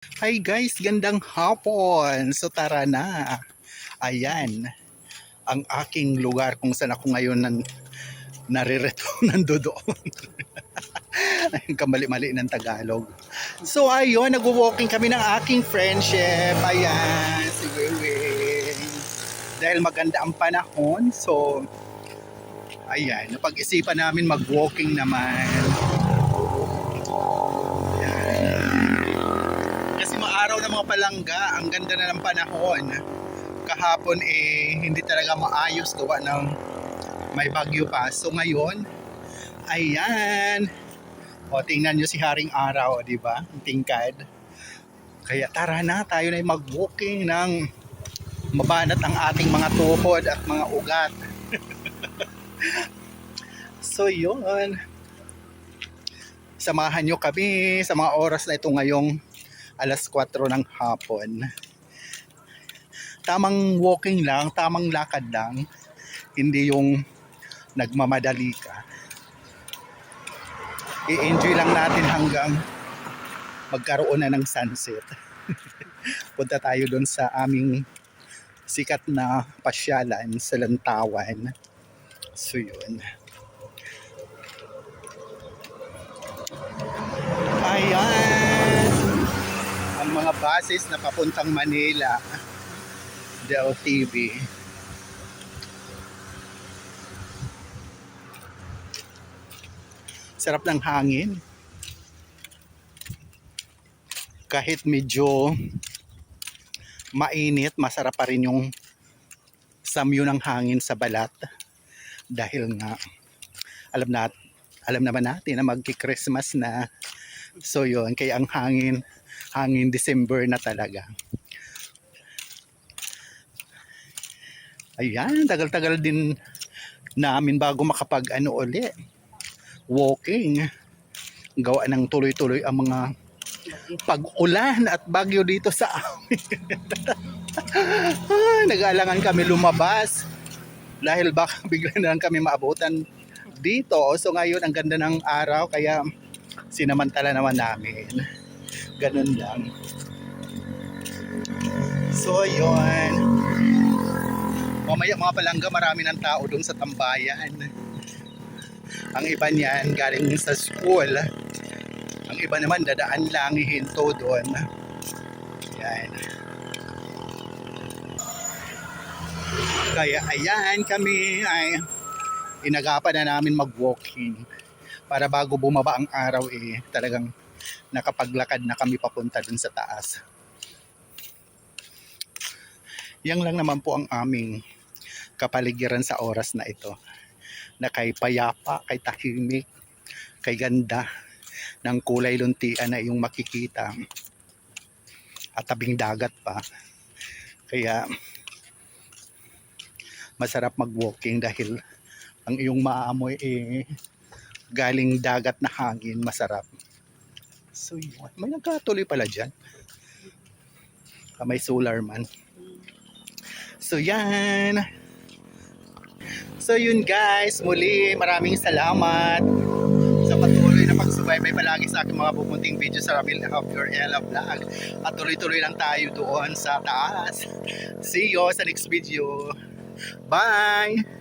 Hi guys, gandang hapon. So tara na. Ayan, ang aking lugar kung saan ako ngayon naririto nandoon. Ayun, kamali-mali ng Tagalog. So ayun, nag-walking kami ng aking friendship. Ayan, si Weweng. Dahil maganda ang panahon, so ayan, napag-isipan namin mag-walking naman. Kasi maaraw ng mga palangga, ang ganda na ng panahon. Kahapon hindi talaga maayos gawa ng may bagyo pa. So ngayon, ayan. O tingnan nyo si Haring Araw, di ba? Ang tingkad. Kaya tara na, tayo na mag-walking ng mabanat ang ating mga tuhod at mga ugat. So yun. Samahan nyo kami sa mga oras na ito ngayong alas 4 ng hapon. Tamang walking lang, tamang lakad lang. Hindi yung nagmamadali ka. I-enjoy lang natin hanggang magkaroon na ng sunset. Punta tayo doon sa aming sikat na pasyalan sa Lantawan. So yun. Ayan. Ang mga buses na papuntang Manila. DLTV. Sarap ng hangin. Kahit medyo mainit, masarap pa rin yung samyo ng hangin sa balat. Dahil nga, alam naman natin na magki-Christmas na. So yun, kaya ang hangin December na talaga. Ayan, tagal-tagal din namin bago makapag uli. Walking. Gawa ng tuloy-tuloy ang mga pag-ulan at bagyo dito sa amin. Nag-aalangan kami lumabas dahil baka bigla na lang kami maabutan dito. So ngayon ang ganda ng araw kaya sinamantala naman namin. Ganun lang. So yun. Mamaya mga palangga marami ng tao doon sa tambayan. Ang iba niyan galing sa school. Ang iba naman dadaan lang hihinto doon. Yan. Kaya ayan kami ay inagapan na namin mag-walking para bago bumaba ang araw talagang nakapaglakad na kami papunta dun sa taas. Yan lang naman po ang aming kapaligiran sa oras na ito, na kay payapa, kay tahimik, kay ganda ng kulay luntian na iyong makikita at tabing dagat pa. Kaya masarap mag-walking dahil ang iyong maamoy galing dagat na hangin, masarap. So yun, may nagkatuloy pala dyan. May solar man. So yan. So yun guys, muli maraming salamat sa patuloy na pagsubaybay palagi sa aking mga pupunting video sa Ramil of Your Ella Vlog. At tuloy-tuloy lang tayo doon sa taas. See you sa next video. Bye!